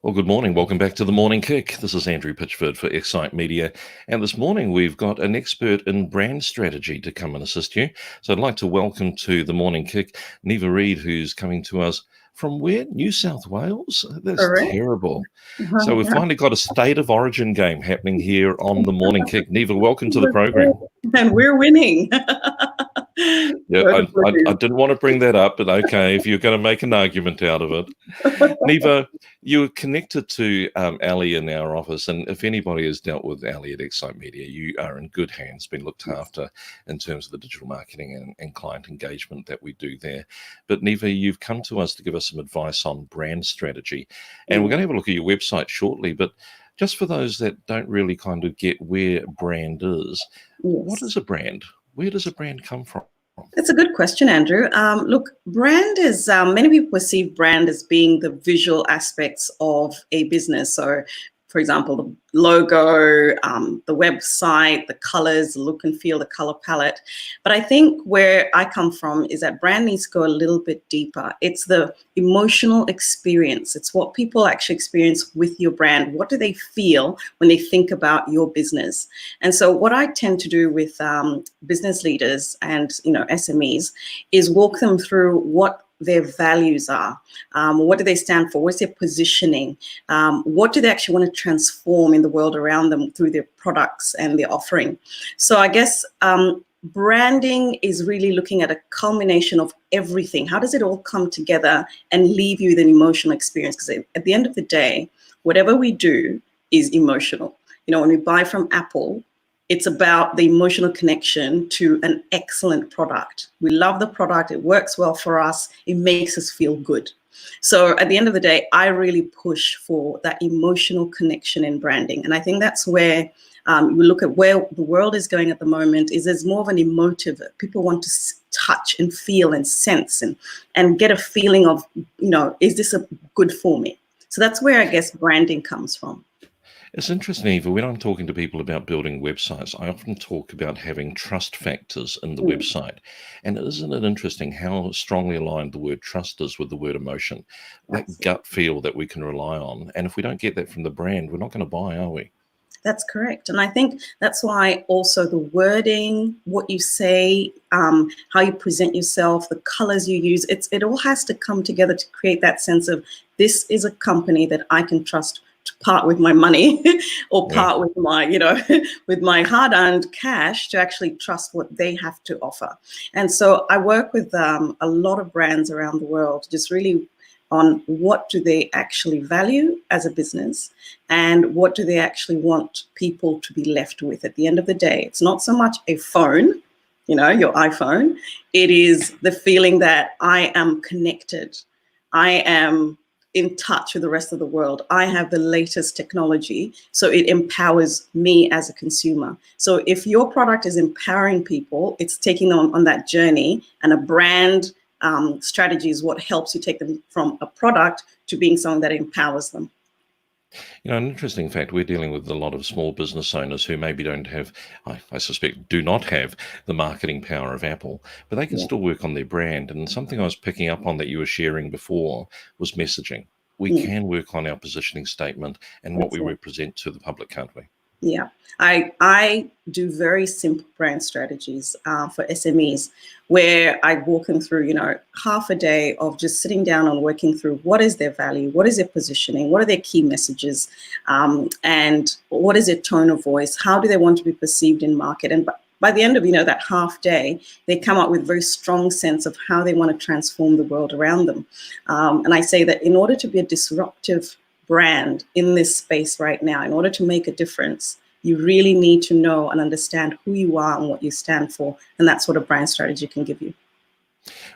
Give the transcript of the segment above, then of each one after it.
Well, good morning. Welcome back to the Morning Kick. This is Andrew Pitchford for Excite Media. And this morning we've got an expert in brand strategy to come and assist you. So I'd like to welcome to the Morning Kick Neva Reid, who's coming to us from where? New South Wales? That's Correct. terrible. So we've finally got a state of origin game happening here on the Morning Kick. Neva, welcome to the program. And we're winning. Yeah, I didn't want to bring that up, but okay, if you're going to make an argument out of it. Neva, you're connected to Ali in our office, and if anybody has dealt with Ali at Excite Media, you are in good hands, been looked after in terms of the digital marketing and client engagement that we do there. But Neva, you've come to us to give us some advice on brand strategy, and we're going to have a look at your website shortly, but just for those that don't really kind of get where brand is, what is a brand? Where does a brand come from? That's a good question, Andrew. Look, brand is, many people perceive brand as being the visual aspects of a business. So, for example, the logo, the website, the colors, the look and feel, the color palette. But I think where I come from is that brand needs to go a little bit deeper. It's the emotional experience. It's what people actually experience with your brand. What do they feel when they think about your business? And so what I tend to do with business leaders and SMEs is walk them through what their values are. What do they stand for? What's their positioning? What do they actually want to transform in the world around them through their products and their offering? So I guess branding is really looking at a culmination of everything. How does it all come together and leave you with an emotional experience? Because at the end of the day, whatever we do is emotional. When we buy from Apple, it's about the emotional connection to an excellent product. We love the product. It works well for us. It makes us feel good. So at the end of the day, I really push for that emotional connection in branding. And I think that's where you look at where the world is going at the moment is there's more of an emotive. People want to touch and feel and sense and get a feeling of, is this a good for me? So that's where I guess branding comes from. It's interesting, Eva, when I'm talking to people about building websites, I often talk about having trust factors in the website. And isn't it interesting how strongly aligned the word trust is with the word emotion? That gut feel that we can rely on. And if we don't get that from the brand, we're not going to buy, are we? That's correct. And I think that's why also the wording, what you say, how you present yourself, the colors you use, it all has to come together to create that sense of this is a company that I can trust to part with my money or part with my, with my hard-earned cash to actually trust what they have to offer. And so I work with a lot of brands around the world, just really on what do they actually value as a business and what do they actually want people to be left with at the end of the day. It's not so much a phone, your iPhone. It is the feeling that I am connected. I am in touch with the rest of the world. I have the latest technology, so it empowers me as a consumer. So if your product is empowering people, it's taking them on that journey, and a brand strategy is what helps you take them from a product to being something that empowers them. An interesting fact, we're dealing with a lot of small business owners who maybe don't have, I suspect, do not have the marketing power of Apple, but they can still work on their brand. And something I was picking up on that you were sharing before was messaging. We can work on our positioning statement and what we represent to the public, can't we? Yeah, I do very simple brand strategies for SMEs where I walk them through, half a day of just sitting down and working through what is their value, what is their positioning, what are their key messages, and what is their tone of voice, how do they want to be perceived in market. And by the end of, that half day, they come up with a very strong sense of how they want to transform the world around them. And I say that in order to be a disruptive brand in this space right now, in order to make a difference, you really need to know and understand who you are and what you stand for. And that's what a brand strategy can give you.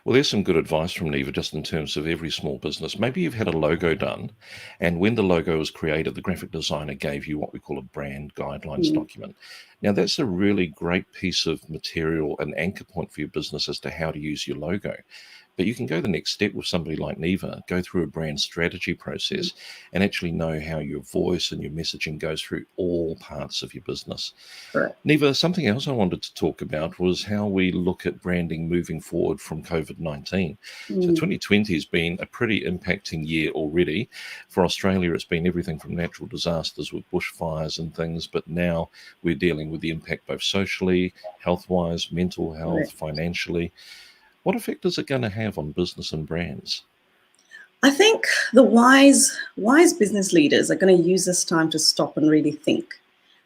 Well, there's some good advice from Neva just in terms of every small business. Maybe you've had a logo done, and when the logo was created, the graphic designer gave you what we call a brand guidelines document. Now, that's a really great piece of material, an anchor point for your business as to how to use your logo. But you can go the next step with somebody like Neva, go through a brand strategy process and actually know how your voice and your messaging goes through all parts of your business. Correct. Neva, something else I wanted to talk about was how we look at branding moving forward from COVID-19. So 2020 has been a pretty impacting year already. For Australia, it's been everything from natural disasters with bushfires and things, but now we're dealing with the impact both socially, health-wise, mental health, Correct. financially. What effect is it going to have on business and brands? I think the wise business leaders are going to use this time to stop and really think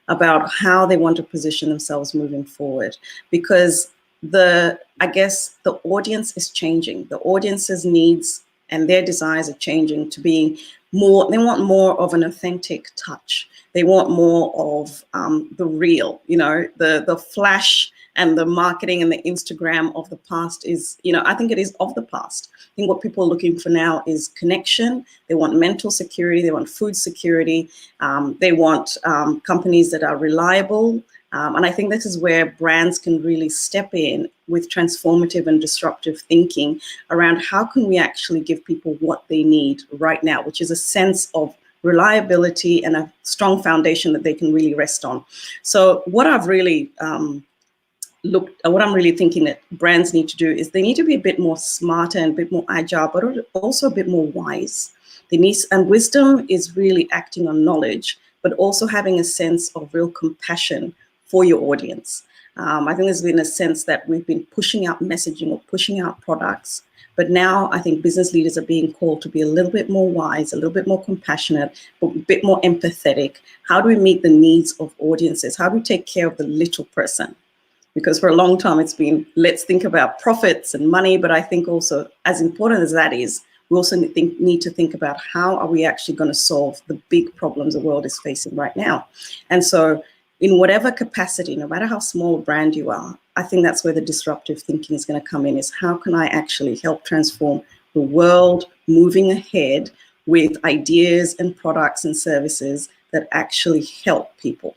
about how they want to position themselves moving forward, because I guess the audience is changing. The audience's needs and their desires are changing to being more. They want more of an authentic touch. They want more of the real. The flash and the marketing and the Instagram of the past is, I think it is of the past. I think what people are looking for now is connection. They want mental security. They want food security. They want companies that are reliable. And I think this is where brands can really step in with transformative and disruptive thinking around how can we actually give people what they need right now, which is a sense of reliability and a strong foundation that they can really rest on. So what I've really what I'm really thinking that brands need to do is they need to be a bit more smarter and a bit more agile, but also a bit more wise. And wisdom is really acting on knowledge, but also having a sense of real compassion for your audience. I think there's been a sense that we've been pushing out messaging or pushing out products, but now I think business leaders are being called to be a little bit more wise, a little bit more compassionate, a bit more empathetic. How do we meet the needs of audiences? How do we take care of the little person? Because for a long time it's been, let's think about profits and money, but I think also as important as that is, we also need to think about how are we actually going to solve the big problems the world is facing right now. And so in whatever capacity, no matter how small a brand you are, I think that's where the disruptive thinking is going to come in, is how can I actually help transform the world moving ahead with ideas and products and services that actually help people.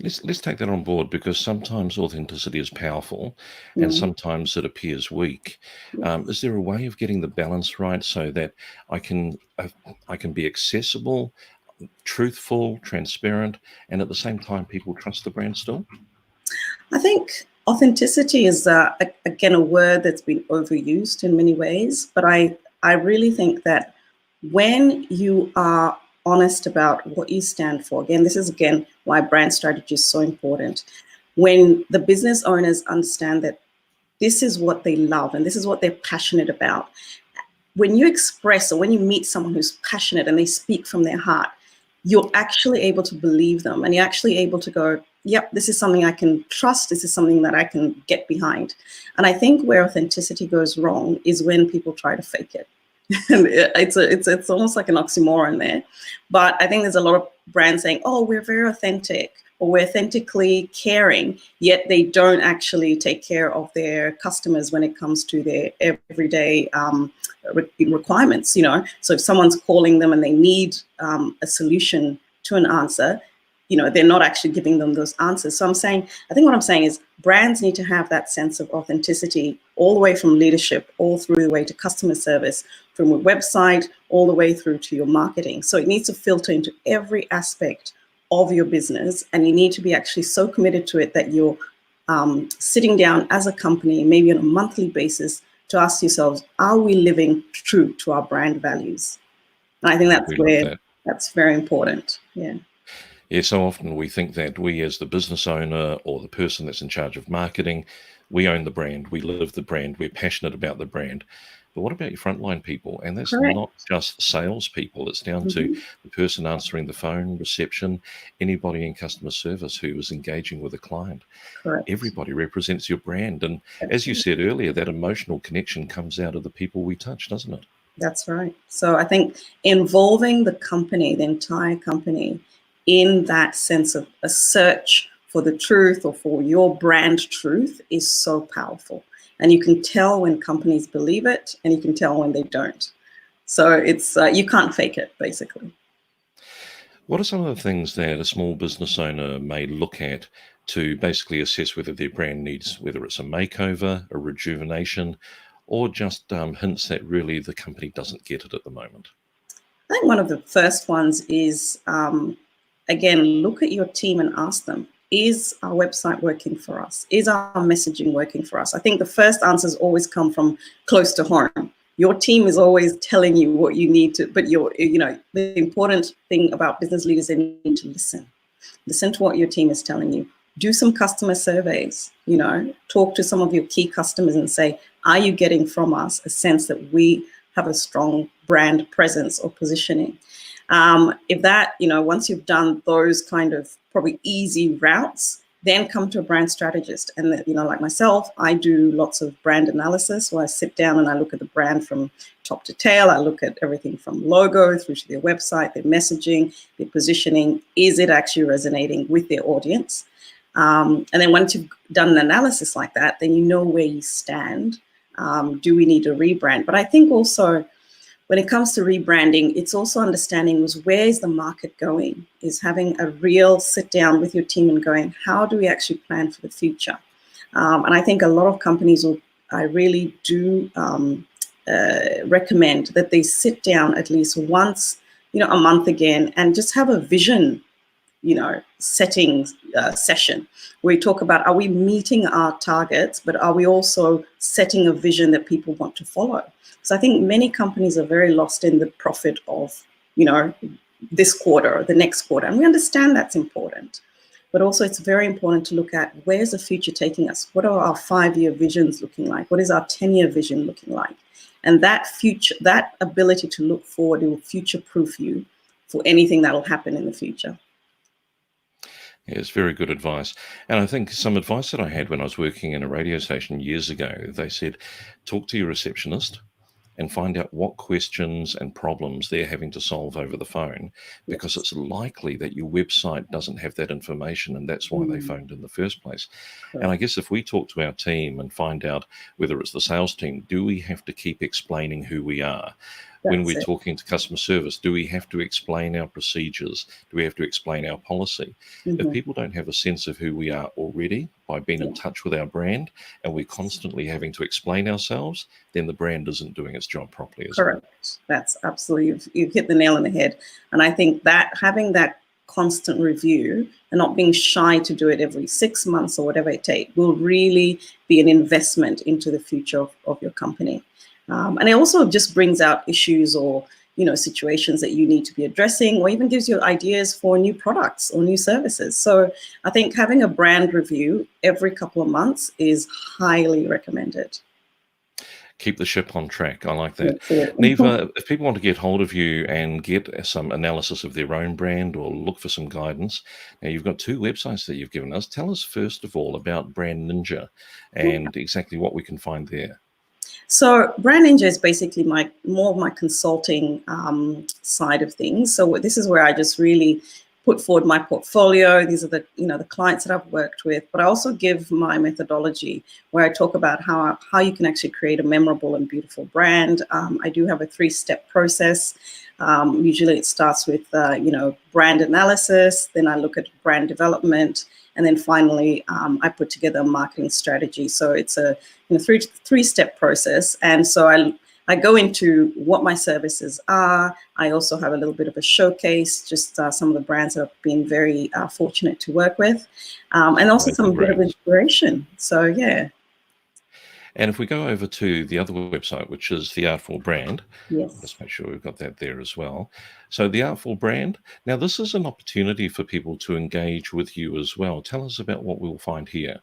Let's take that on board, because sometimes authenticity is powerful and sometimes it appears weak. Is there a way of getting the balance right so that I can be accessible, truthful, transparent, and at the same time people trust the brand still? I think authenticity is, again, a word that's been overused in many ways, but I really think that when you are honest about what you stand for, again, this is why brand strategy is so important. When the business owners understand that this is what they love and this is what they're passionate about, when you express or when you meet someone who's passionate and they speak from their heart, you're actually able to believe them, and you're actually able to go, yep, this is something I can trust. This is something that I can get behind. And I think where authenticity goes wrong is when people try to fake it. And it's almost like an oxymoron there. But I think there's a lot of brands saying, oh, we're very authentic, or we're authentically caring, yet they don't actually take care of their customers when it comes to their everyday requirements. So if someone's calling them and they need a solution to an answer, they're not actually giving them those answers. So I think what I'm saying is brands need to have that sense of authenticity all the way from leadership, all through the way to customer service, from a website, all the way through to your marketing. So it needs to filter into every aspect of your business, and you need to be actually so committed to it that you're sitting down as a company, maybe on a monthly basis, to ask yourselves, are we living true to our brand values? And I think that's very important. Yeah. Yeah, so often we think that we as the business owner or the person that's in charge of marketing, we own the brand, we live the brand, we're passionate about the brand. But what about your frontline people? And that's Correct. not just salespeople. It's down to the person answering the phone, reception, anybody in customer service who is engaging with a client. Correct. Everybody represents your brand. And as you said earlier, that emotional connection comes out of the people we touch, doesn't it? That's right. So I think involving the company, the entire company, in that sense of a search for the truth or for your brand truth is so powerful. And you can tell when companies believe it, and you can tell when they don't. So it's you can't fake it, basically. What are some of the things that a small business owner may look at to basically assess whether their brand needs, whether it's a makeover, a rejuvenation, or just hints that really the company doesn't get it at the moment? I think one of the first ones is, again, look at your team and ask them, is our website working for us? Is our messaging working for us? I think the first answers always come from close to home. Your team is always telling you what you need to, but the important thing about business leaders, they need to listen. Listen to what your team is telling you. Do some customer surveys, talk to some of your key customers and say, are you getting from us a sense that we have a strong brand presence or positioning? If that, once you've done those kind of probably easy routes, then come to a brand strategist. And, like myself, I do lots of brand analysis where I sit down and I look at the brand from top to tail. I look at everything from logo through to their website, their messaging, their positioning. Is it actually resonating with their audience? And then once you've done an analysis like that, then you know where you stand. Do we need to rebrand? But I think also when it comes to rebranding, it's also understanding where is the market going, is having a real sit down with your team and going, how do we actually plan for the future? And I think a lot of companies I really do recommend that they sit down at least once, a month again, and just have a vision setting session where we talk about, are we meeting our targets, but are we also setting a vision that people want to follow? So I think many companies are very lost in the profit of, this quarter or the next quarter. And we understand that's important. But also it's very important to look at, where's the future taking us? What are our 5-year visions looking like? What is our 10-year vision looking like? And that ability to look forward will future-proof you for anything that will happen in the future. Yeah, it's very good advice. And I think some advice that I had when I was working in a radio station years ago, they said, talk to your receptionist and find out what questions and problems they're having to solve over the phone, because it's likely that your website doesn't have that information, and that's why they phoned in the first place. And I guess if we talk to our team and find out, whether it's the sales team, do we have to keep explaining who we are? When we're talking to customer service, do we have to explain our procedures? Do we have to explain our policy? If people don't have a sense of who we are already by being in touch with our brand, and we're constantly having to explain ourselves, then the brand isn't doing its job properly as well. Correct. That's absolutely, you've hit the nail on the head. And I think that having that constant review and not being shy to do it every 6 months or whatever it takes will really be an investment into the future of your company. And it also just brings out issues or, situations that you need to be addressing, or even gives you ideas for new products or new services. So I think having a brand review every couple of months is highly recommended. Keep the ship on track. I like that. Neva, if people want to get hold of you and get some analysis of their own brand or look for some guidance, now you've got 2 websites that you've given us. Tell us first of all about Brand Ninja and exactly what we can find there. So Brand Ninja is basically more of my consulting side of things. So this is where I just really put forward my portfolio. These are the the clients that I've worked with, but I also give my methodology where I talk about how you can actually create a memorable and beautiful brand. I do have a 3-step process. Usually it starts with brand analysis, then I look at brand development, and then finally I put together a marketing strategy. So it's a 3-step process, and so I go into what my services are. I also have a little bit of a showcase, just some of the brands that I've been very fortunate to work with, and also some bit of inspiration. So yeah. And if we go over to the other website, which is the Artful Brand, yes, let's make sure we've got that there as well. So the Artful Brand, now this is an opportunity for people to engage with you as well. Tell us about what we'll find here.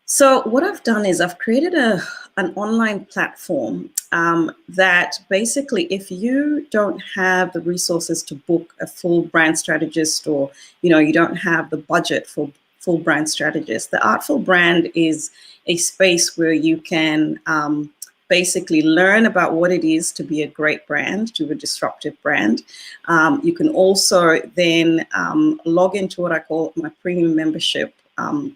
So what I've done is I've created an online platform that basically, if you don't have the resources to book a full brand strategist, or you don't have the budget for full brand strategist, the Artful Brand is a space where you can basically learn about what it is to be a great brand, to a disruptive brand. You can also then log into what I call my premium membership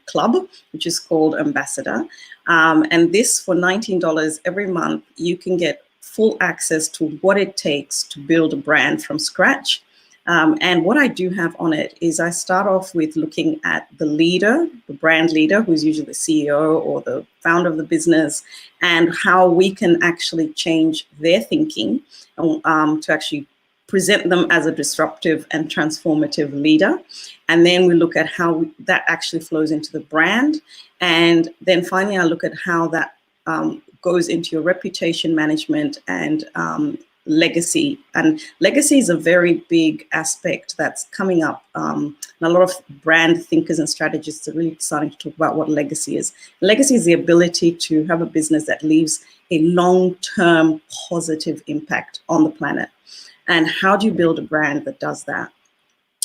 club, which is called Ambassador. And this, for $19 every month, you can get full access to what it takes to build a brand from scratch. And what I do have on it is I start off with looking at the leader, the brand leader, who's usually the CEO or the founder of the business, and how we can actually change their thinking to actually present them as a disruptive and transformative leader. And then we look at how that actually flows into the brand. And then finally, I look at how that goes into your reputation management and legacy. And legacy is a very big aspect that's coming up. And a lot of brand thinkers and strategists are really starting to talk about what legacy is. Legacy is the ability to have a business that leaves a long-term positive impact on the planet. And how do you build a brand that does that?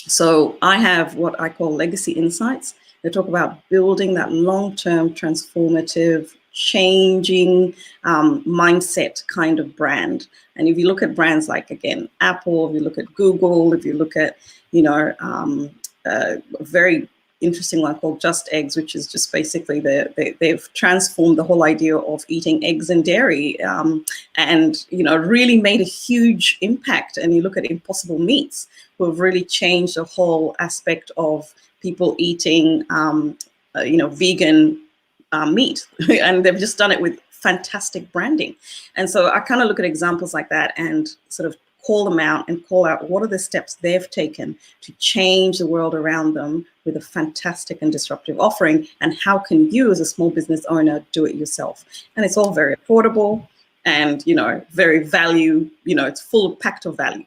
So I have what I call legacy insights. They talk about building that long-term transformative changing mindset kind of brand. And if you look at brands like, again, Apple, if you look at Google, if you look at, a very interesting one called Just Eggs, which is just basically they've transformed the whole idea of eating eggs and dairy and, really made a huge impact. And you look at Impossible Meats, who have really changed the whole aspect of people eating, vegan meat, and they've just done it with fantastic branding. And so I kind of look at examples like that and sort of call them out and call out what are the steps they've taken to change the world around them with a fantastic and disruptive offering, and how can you as a small business owner do it yourself. And it's all very affordable and, very value, it's full packed of value.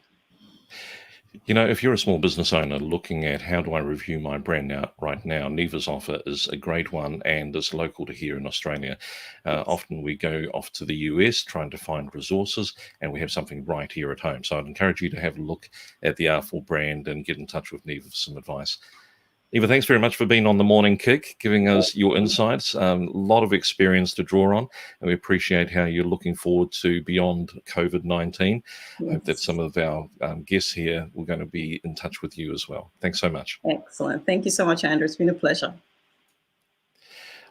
If you're a small business owner looking at how do I review my brand right now, Neva's offer is a great one and is local to here in Australia. Often we go off to the US trying to find resources, and we have something right here at home. So I'd encourage you to have a look at the Artful Brand and get in touch with Neva for some advice. Neva, thanks very much for being on the Morning Kick, giving us your insights. A lot of experience to draw on, and we appreciate how you're looking forward to beyond COVID-19. I hope that some of our guests here were going to be in touch with you as well. Thanks so much. Excellent. Thank you so much, Andrew. It's been a pleasure.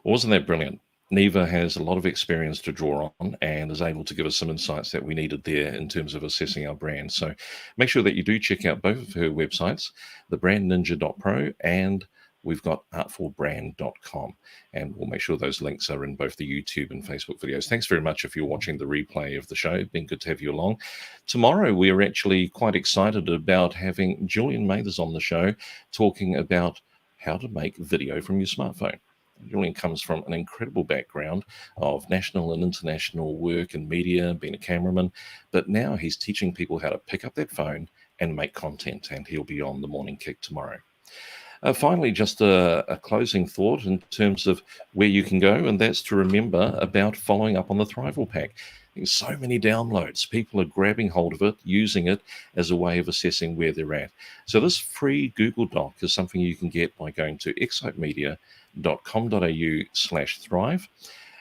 Wasn't that brilliant? Neva has a lot of experience to draw on and is able to give us some insights that we needed there in terms of assessing our brand. So make sure that you do check out both of her websites, thebrandninja.pro, and we've got artfulbrand.com. And we'll make sure those links are in both the YouTube and Facebook videos. Thanks very much if you're watching the replay of the show. It's been good to have you along. Tomorrow, we're actually quite excited about having Julian Mathers on the show talking about how to make video from your smartphone. Julian comes from an incredible background of national and international work in media, being a cameraman, but now he's teaching people how to pick up that phone and make content, and he'll be on the Morning Kick tomorrow. Finally, just a closing thought in terms of where you can go, and that's to remember about following up on the Thrival Pack. There's so many downloads. People are grabbing hold of it, using it as a way of assessing where they're at. So this free Google Doc is something you can get by going to excitemedia.com.au/thrive.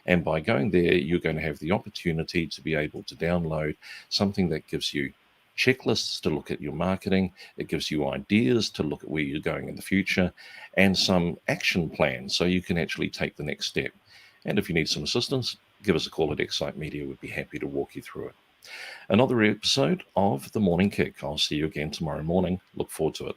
And by going there, you're going to have the opportunity to be able to download something that gives you checklists to look at your marketing. It gives you ideas to look at where you're going in the future, and some action plans so you can actually take the next step. And if you need some assistance, give us a call at Excite Media. We'd be happy to walk you through it. Another episode of The Morning Kick. I'll see you again tomorrow morning. Look forward to it.